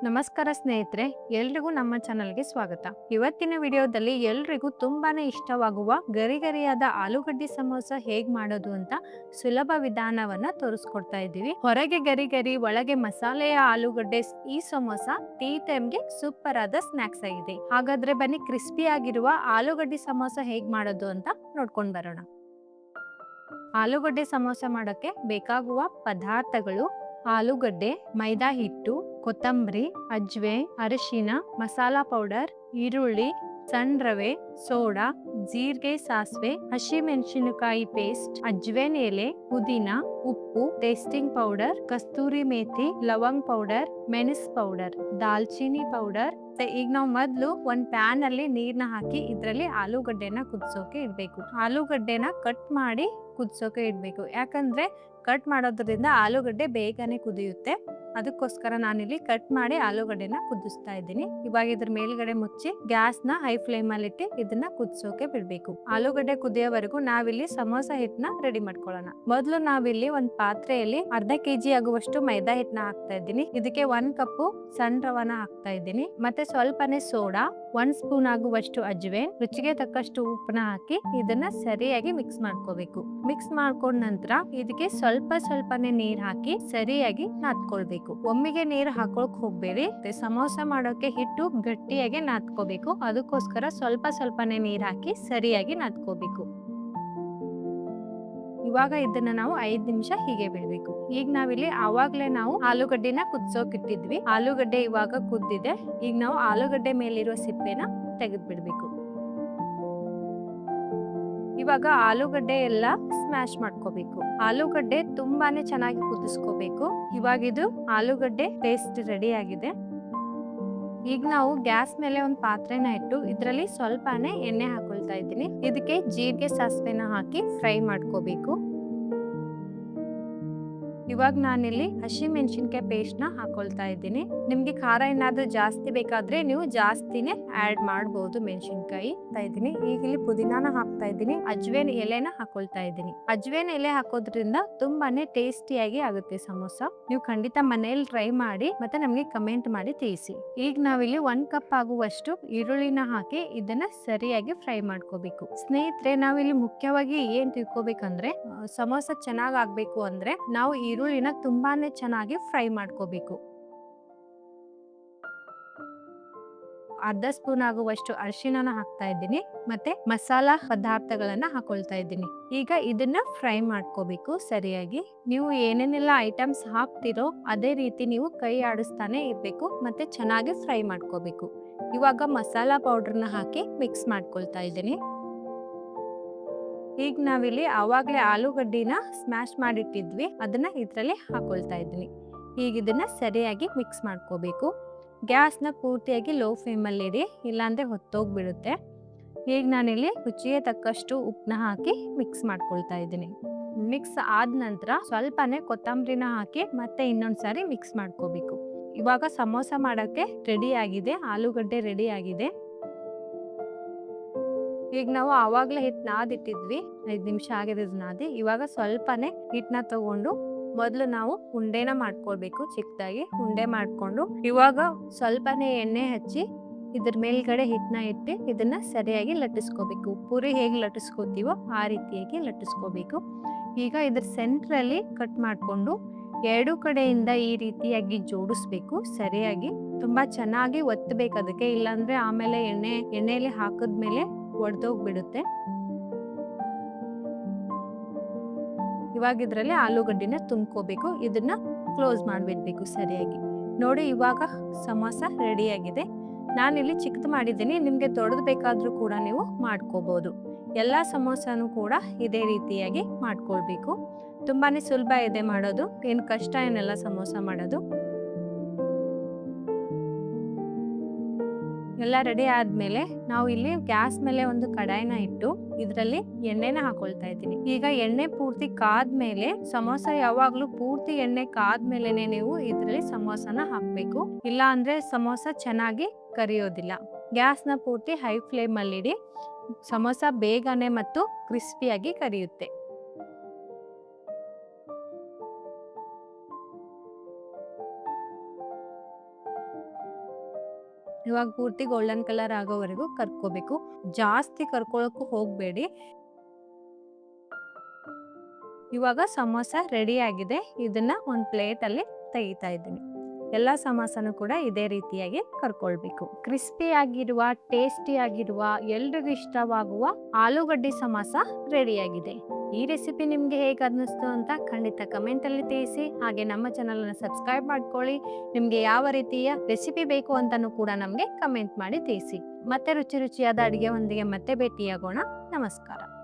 ನಮಸ್ಕಾರ ಸ್ನೇಹಿತರೆ, ಎಲ್ರಿಗೂ ನಮ್ಮ ಚಾನಲ್ಗೆ ಸ್ವಾಗತ. ಇವತ್ತಿನ ವಿಡಿಯೋದಲ್ಲಿ ಎಲ್ರಿಗೂ ತುಂಬಾನೇ ಇಷ್ಟವಾಗುವ ಗರಿಗರಿಯಾದ ಆಲೂಗಡ್ಡೆ ಸಮೋಸ ಹೇಗ್ ಮಾಡೋದು ಅಂತ ಸುಲಭ ವಿಧಾನವನ್ನ ತೋರಿಸ್ಕೊಡ್ತಾ ಇದ್ದೀವಿ. ಹೊರಗೆ ಗರಿ ಗರಿ, ಒಳಗೆ ಮಸಾಲೆಯ ಆಲೂಗಡ್ಡೆ ಈ ಸಮೋಸ ಟೀ ಟೈಮ್ಗೆ ಸೂಪರ್ ಆದ ಸ್ನಾಕ್ಸ್ ಆಗಿದೆ. ಹಾಗಾದ್ರೆ ಬನ್ನಿ ಕ್ರಿಸ್ಪಿ ಆಗಿರುವ ಆಲೂಗಡ್ಡೆ ಸಮೋಸ ಹೇಗ್ ಮಾಡೋದು ಅಂತ ನೋಡ್ಕೊಂಡ್ ಬರೋಣ. ಆಲೂಗಡ್ಡೆ ಸಮೋಸ ಮಾಡೋಕ್ಕೆ ಬೇಕಾಗುವ ಪದಾರ್ಥಗಳು: ಆಲೂಗಡ್ಡೆ, ಮೈದಾ ಹಿಟ್ಟು, ಕೊತ್ತಂಬರಿ, ಅಜ್ವೆ, ಅರಿಶಿನ, ಮಸಾಲಾ ಪೌಡರ್, ಈರುಳ್ಳಿ, ಸಣ್ಣ ರವೆ, ಸೋಡಾ, ಜೀರಿಗೆ, ಸಾಸಿವೆ, ಹಸಿಮೆಣಸಿನಕಾಯಿ ಪೇಸ್ಟ್, ಅಜ್ವೇನ್ ಎಲೆ, ಪುದೀನ, ಉಪ್ಪು, ಟೇಸ್ಟಿಂಗ್ ಪೌಡರ್, ಕಸ್ತೂರಿ ಮೇಥಿ, ಲವಂಗ್ ಪೌಡರ್, ಮೆಣಸ್ ಪೌಡರ್, ದಾಲ್ಚಿನ್ನಿ ಪೌಡರ್. ಈಗ ನಾವು ಮೊದಲು ಒಂದು ಪ್ಯಾನ್ ಅಲ್ಲಿ ನೀರ್ನ ಹಾಕಿ ಇದರಲ್ಲಿ ಆಲೂಗಡ್ಡೆನ ಕುದಿಸೋಕೆ ಇಡಬೇಕು. ಆಲೂಗಡ್ಡೆನ ಕಟ್ ಮಾಡಿ ಕುದಿಸೋಕೆ ಇಡಬೇಕು. ಯಾಕಂದ್ರೆ ಕಟ್ ಮಾಡೋದ್ರಿಂದ ಆಲೂಗಡ್ಡೆ ಬೇಗನೆ ಕುದಿಯುತ್ತೆ. ಅದಕ್ಕೋಸ್ಕರ ನಾನಿಲ್ಲಿ ಕಟ್ ಮಾಡಿ ಆಲೂಗಡ್ಡೆನ ಕುದಿಸ್ತಾ ಇದ್ದೀನಿ. ಇವಾಗ ಇದ್ರ ಮೇಲ್ಗಡೆ ಮುಚ್ಚಿ ಗ್ಯಾಸ್ನ ಹೈ ಫ್ಲೇಮ್ ಅಲ್ಲಿ ಇಟ್ಟು ಇದನ್ನ ಕುದಿಸೋಕೆ ಬಿಡ್ಬೇಕು. ಆಲೂಗಡ್ಡೆ ಕುದಿಯೋವರೆಗೂ ನಾವಿಲ್ಲಿ ಸಮೋಸ ಹಿಟ್ಟನ್ನ ರೆಡಿ ಮಾಡ್ಕೊಳ್ಳೋಣ. ಮೊದಲು ನಾವಿಲ್ಲಿ ಒಂದು ಪಾತ್ರೆಯಲ್ಲಿ ಅರ್ಧ ಕೆಜಿ ಆಗುವಷ್ಟು ಮೈದಾ ಹಿಟ್ಟನ್ನ ಹಾಕ್ತಾ ಇದ್ದೀನಿ. ಇದಕ್ಕೆ 1 ಕಪ್ ಸಣ್ಣ ರವನ ಹಾಕ್ತಾ ಇದ್ದೀನಿ. ಮತ್ತೆ ಸ್ವಲ್ಪನೇ ಸೋಡಾ, 1 ಸ್ಪೂನ್ ಆಗುವಷ್ಟು ಅಜ್ವೇನ್, ರುಚಿಗೆ ತಕ್ಕಷ್ಟು ಉಪ್ಪನ್ನ ಹಾಕಿ ಇದನ್ನ ಸರಿಯಾಗಿ ಮಿಕ್ಸ್ ಮಾಡ್ಕೋಬೇಕು. ಮಿಕ್ಸ್ ಮಾಡ್ಕೊಂಡ ನಂತರ ಇದಕ್ಕೆ ಸ್ವಲ್ಪನೇ ನೀರ್ ಹಾಕಿ ಸರಿಯಾಗಿ ನಾದ್ಕೊಳ್ಬೇಕು. ಒಮ್ಮೆಗೆ ನೀರು ಹಾಕೊಳಕ್ ಹೋಗ್ಬೇಡಿ. ಸಮೋಸ ಮಾಡೋಕೆ ಹಿಟ್ಟು ಗಟ್ಟಿಯಾಗಿ ನಾದ್ಕೋಬೇಕು. ಅದಕ್ಕೋಸ್ಕರ ಸ್ವಲ್ಪನೇ ನೀರ್ ಹಾಕಿ ಸರಿಯಾಗಿ ನಾದ್ಕೋಬೇಕು. ಇವಾಗ ಇದನ್ನ ನಾವು 5 ನಿಮಿಷ ಹೀಗೆ ಬಿಡ್ಬೇಕು. ಈಗ ನಾವಿಲ್ಲಿ ಆವಾಗ್ಲೇ ನಾವು ಆಲೂಗಡ್ಡೆನ ಕುದಿಸೋಕೆ ಇಟ್ಟಿದ್ವಿ. ಆಲೂಗಡ್ಡೆ ಇವಾಗ ಕುದ್ದಿದೆ. ಈಗ ನಾವು ಆಲೂಗಡ್ಡೆ ಮೇಲಿರೋ ಸಿಪ್ಪೆನ ತೆಗೆದು ಬಿಡ್ಬೇಕು. ಇವಾಗ ಆಲೂಗಡ್ಡೆ ಎಲ್ಲ ಸ್ಮ್ಯಾಶ್ ಮಾಡ್ಕೋಬೇಕು. ಆಲೂಗಡ್ಡೆ ತುಂಬಾನೇ ಚೆನ್ನಾಗಿ ಕುದಿಸ್ಕೋಬೇಕು. ಇವಾಗ ಇದು ಆಲೂಗಡ್ಡೆ ಪೇಸ್ಟ್ ರೆಡಿ ಆಗಿದೆ. ಈಗ ನಾವು ಗ್ಯಾಸ್ ಮೇಲೆ ಒಂದು ಪಾತ್ರೆನ ಇಟ್ಟು ಇದರಲ್ಲಿ ಸ್ವಲ್ಪನೇ ಎಣ್ಣೆ ಹಾಕೊಳ್ತಾ ಇದ್ದೀನಿ. ಇದಕ್ಕೆ ಜೀರಿಗೆ, ಸಾಸಿವೆನ ಹಾಕಿ ಫ್ರೈ ಮಾಡ್ಕೋಬೇಕು. ಇವಾಗ ನಾನಿಲ್ಲಿ ಹಸಿಮೆಣಸಿನಕಾಯಿ ಪೇಸ್ಟ್ ನ ಹಾಕೊಳ್ತಾ ಇದ್ದೀನಿ. ನಿಮ್ಗೆ ಖಾರ ಏನಾದ್ರೂ ಜಾಸ್ತಿ ಬೇಕಾದ್ರೆ ನೀವು ಜಾಸ್ತಿನೇ ಆಡ್ ಮಾಡಬಹುದು. ಮೆಣಸಿನಕಾಯಿ ಇದ್ದೀನಿ. ಈಗ ಇಲ್ಲಿ ಪುದೀನಾನ ಹಾಕ್ತಾ ಇದ್ದೀನಿ. ಅಜ್ವೇನ್ ಎಲೆನ ಹಾಕೊಳ್ತಾ ಇದ್ದೀನಿ. ಅಜ್ವೇನ್ ಎಲೆ ಹಾಕೋದ್ರಿಂದ ತುಂಬಾನೇ ಟೇಸ್ಟಿಯಾಗಿ ಆಗುತ್ತೆ ಸಮೋಸ. ನೀವು ಖಂಡಿತ ಮನೆಯಲ್ಲಿ ಟ್ರೈ ಮಾಡಿ ಮತ್ತೆ ನಮ್ಗೆ ಕಮೆಂಟ್ ಮಾಡಿ ತಿಳಿಸಿ. ಈಗ ನಾವಿಲ್ಲಿ 1 ಕಪ್ ಆಗುವಷ್ಟು ಈರುಳ್ಳಿನ ಹಾಕಿ ಇದನ್ನ ಸರಿಯಾಗಿ ಫ್ರೈ ಮಾಡ್ಕೋಬೇಕು. ಸ್ನೇಹಿತರೆ, ನಾವಿಲ್ಲಿ ಮುಖ್ಯವಾಗಿ ಏನ್ ತಿಳ್ಕೊಬೇಕಂದ್ರೆ ಸಮೋಸ ಚೆನ್ನಾಗ್ ಆಗ್ಬೇಕು ಅಂದ್ರೆ ನಾವು ಈರುಳ್ಳಿನ ತುಂಬಾನೇ ಚೆನ್ನಾಗಿ ಫ್ರೈ ಮಾಡ್ಕೋಬೇಕು. ಅರ್ಧ ಸ್ಪೂನ್ ಆಗುವಷ್ಟು ಅರಿಶಿನ ಹಾಕ್ತಾ ಇದ್ದೀನಿ. ಮತ್ತೆ ಮಸಾಲಾ ಪದಾರ್ಥಗಳನ್ನ ಹಾಕೊಳ್ತಾ ಇದ್ದೀನಿ. ಈಗ ಇದನ್ನ ಫ್ರೈ ಮಾಡ್ಕೋಬೇಕು ಸರಿಯಾಗಿ. ನೀವು ಏನೇನೆಲ್ಲ ಐಟಮ್ಸ್ ಹಾಕ್ತಿರೋ ಅದೇ ರೀತಿ ನೀವು ಕೈ ಆಡಿಸ್ತಾನೆ ಇರ್ಬೇಕು. ಮತ್ತೆ ಚೆನ್ನಾಗಿ ಫ್ರೈ ಮಾಡ್ಕೋಬೇಕು. ಇವಾಗ ಮಸಾಲಾ ಪೌಡರ್ನ ಹಾಕಿ ಮಿಕ್ಸ್ ಮಾಡ್ಕೊಳ್ತಾ ಇದ್ದೀನಿ. ಈಗ ನಾವಿಲ್ಲಿ ಆವಾಗ್ಲೇ ಆಲೂಗಡ್ಡಿನ ಸ್ಮ್ಯಾಶ್ ಮಾಡಿಟ್ಟಿದ್ವಿ, ಅದನ್ನ ಇದ್ರಲ್ಲಿ ಹಾಕೊಳ್ತಾ ಇದ್ದೀನಿ. ಈಗ ಇದನ್ನ ಸರಿಯಾಗಿ ಮಿಕ್ಸ್ ಮಾಡ್ಕೋಬೇಕು. ಗ್ಯಾಸ್ನ ಪೂರ್ತಿಯಾಗಿ ಲೋ ಫ್ಲೇಮಲ್ಲಿ ಇಡಿ, ಇಲ್ಲಾಂದ್ರೆ ಹೊತ್ತೋಗ್ಬಿಡುತ್ತೆ. ಈಗ ನಾನಿಲ್ಲಿ ರುಚಿಗೆ ತಕ್ಕಷ್ಟು ಉಪ್ಪನ್ನ ಹಾಕಿ ಮಿಕ್ಸ್ ಮಾಡ್ಕೊಳ್ತಾ ಇದ್ದೀನಿ. ಮಿಕ್ಸ್ ಆದ ನಂತರ ಸ್ವಲ್ಪನೇ ಕೊತ್ತಂಬರಿನ ಹಾಕಿ ಮತ್ತೆ ಇನ್ನೊಂದ್ಸಾರಿ ಮಿಕ್ಸ್ ಮಾಡ್ಕೋಬೇಕು. ಇವಾಗ ಸಮೋಸ ಮಾಡಕ್ಕೆ ರೆಡಿ ಆಗಿದೆ. ಆಲೂಗಡ್ಡೆ ರೆಡಿ ಆಗಿದೆ. ಈಗ ನಾವು ಆವಾಗ್ಲೇ ಹಿಟ್ಟು ನಾದಿಟ್ಟಿದ್ವಿ. 5 ನಿಮಿಷ ಆಗಿದೆ ನಾದಿ. ಇವಾಗ ಸ್ವಲ್ಪನೇ ಹಿಟ್ಟನ್ನ ತಗೊಂಡು ಮೊದಲು ನಾವು ಉಂಡೆನ ಮಾಡ್ಕೊಳ್ಬೇಕು. ಚಿಕ್ಕದಾಗಿ ಉಂಡೆ ಮಾಡ್ಕೊಂಡು ಇವಾಗ ಸ್ವಲ್ಪನೇ ಎಣ್ಣೆ ಹಚ್ಚಿ ಇದ್ರ ಮೇಲ್ಗಡೆ ಹಿಟ್ಟನ್ನ ಇಟ್ಟು ಇದನ್ನ ಸರಿಯಾಗಿ ಲಟ್ಟಿಸ್ಕೋಬೇಕು. ಪೂರಿ ಹೇಗೆ ಲಟ್ಟಿಸ್ಕೋತೀವೋ ಆ ರೀತಿಯಾಗಿ ಲಟ್ಟಿಸ್ಕೋಬೇಕು. ಈಗ ಇದ್ರ ಸೆಂಟ್ರಲ್ಲಿ ಕಟ್ ಮಾಡ್ಕೊಂಡು 2 ಕಡೆಯಿಂದ ಈ ರೀತಿಯಾಗಿ ಜೋಡಿಸ್ಬೇಕು ಸರಿಯಾಗಿ. ತುಂಬಾ ಚೆನ್ನಾಗಿ ಒತ್ತಬೇಕು ಅದಕ್ಕೆ, ಇಲ್ಲಾಂದ್ರೆ ಆಮೇಲೆ ಎಣ್ಣೆಯಲ್ಲಿ ಹಾಕಿದ್ಮೇಲೆ ಒಡೆದೋಗ್ಬಿಡುತ್ತೆ. ಇವಾಗ ಇದ್ರಲ್ಲಿ ಆಲೂಗಡ್ಡೆನ ತುಂಬ್ಕೋಬೇಕು. ಇದನ್ನ ಕ್ಲೋಸ್ ಮಾಡ್ಬಿಡ್ಬೇಕು ಸರಿಯಾಗಿ. ನೋಡಿ, ಇವಾಗ ಸಮೋಸ ರೆಡಿ ಆಗಿದೆ. ನಾನಿಲ್ಲಿ ಚಿಕ್ಕದು ಮಾಡಿದ್ದೀನಿ. ನಿಮ್ಗೆ ದೊಡ್ಡದು ಬೇಕಾದ್ರೂ ಕೂಡ ನೀವು ಮಾಡ್ಕೋಬಹುದು. ಎಲ್ಲಾ ಸಮೋಸನೂ ಕೂಡ ಇದೇ ರೀತಿಯಾಗಿ ಮಾಡ್ಕೊಳ್ಬೇಕು. ತುಂಬಾನೇ ಸುಲಭ ಇದೆ ಮಾಡೋದು, ಏನ್ ಕಷ್ಟ ಏನೆಲ್ಲ ಸಮೋಸ ಮಾಡೋದು. ಎಲ್ಲ ರೆಡಿ ಆದ್ಮೇಲೆ ನಾವು ಇಲ್ಲಿ ಗ್ಯಾಸ್ ಮೇಲೆ ಒಂದು ಕಡಾಯಿನ ಇಟ್ಟು ಇದರಲ್ಲಿ ಎಣ್ಣೆನ ಹಾಕೊಳ್ತಾ ಇದ್ದೀನಿ. ಈಗ ಎಣ್ಣೆ ಪೂರ್ತಿ ಕಾದ್ಮೇಲೆ, ಸಮೋಸ ಯಾವಾಗ್ಲೂ ಪೂರ್ತಿ ಎಣ್ಣೆ ಕಾದ್ಮೇಲೆನೆ ನೀವು ಇದರಲ್ಲಿ ಸಮೋಸನ ಹಾಕ್ಬೇಕು. ಇಲ್ಲ ಅಂದ್ರೆ ಸಮೋಸ ಚೆನ್ನಾಗಿ ಕರಿಯೋದಿಲ್ಲ. ಗ್ಯಾಸ್ನ ಪೂರ್ತಿ ಹೈ ಫ್ಲೇಮ್ ಅಲ್ಲಿ ಇಡಿ. ಸಮೋಸ ಬೇಗನೆ ಮತ್ತು ಕ್ರಿಸ್ಪಿಯಾಗಿ ಕರಿಯುತ್ತೆ. ಇವಾಗ ಪೂರ್ತಿ ಗೋಲ್ಡನ್ ಕಲರ್ ಆಗೋವರೆಗೂ ಕರ್ಕೋಬೇಕು. ಜಾಸ್ತಿ ಕರ್ಕೊಳ್ಳೋಕ್ಕೂ ಹೋಗಬೇಡಿ. ಇವಾಗ ಸಮೋಸ ರೆಡಿ ಆಗಿದೆ. ಇದನ್ನ ಒಂದು ಪ್ಲೇಟಲ್ಲಿ ತೆಗಿತಾ ಇದ್ದೀನಿ. ಎಲ್ಲ ಸಮೋಸನೂ ಕೂಡ ಇದೇ ರೀತಿಯಾಗಿ ಕರ್ಕೊಳ್ಬೇಕು. ಕ್ರಿಸ್ಪಿ ಆಗಿರುವ, ಟೇಸ್ಟಿ ಆಗಿರುವ, ಎಲ್ರಿಗೂ ಇಷ್ಟವಾಗುವ ಆಲೂಗಡ್ಡೆ ಸಮೋಸ ರೆಡಿಯಾಗಿದೆ. ಈ ರೆಸಿಪಿ ನಿಮಗೆ ಹೇಗೆ ಅನ್ನಿಸ್ತು ಅಂತ ಖಂಡಿತ ಕಮೆಂಟಲ್ಲಿ ತಿಳಿಸಿ. ಹಾಗೆ ನಮ್ಮ ಚಾನಲನ್ನು ಸಬ್ಸ್ಕ್ರೈಬ್ ಮಾಡ್ಕೊಳ್ಳಿ. ನಿಮಗೆ ಯಾವ ರೀತಿಯ ರೆಸಿಪಿ ಬೇಕು ಅಂತಲೂ ಕೂಡ ನಮಗೆ ಕಮೆಂಟ್ ಮಾಡಿ ತಿಳಿಸಿ. ಮತ್ತೆ ರುಚಿಯಾದ ಅಡುಗೆಯೊಂದಿಗೆ ಮತ್ತೆ ಭೇಟಿಯಾಗೋಣ. ನಮಸ್ಕಾರ.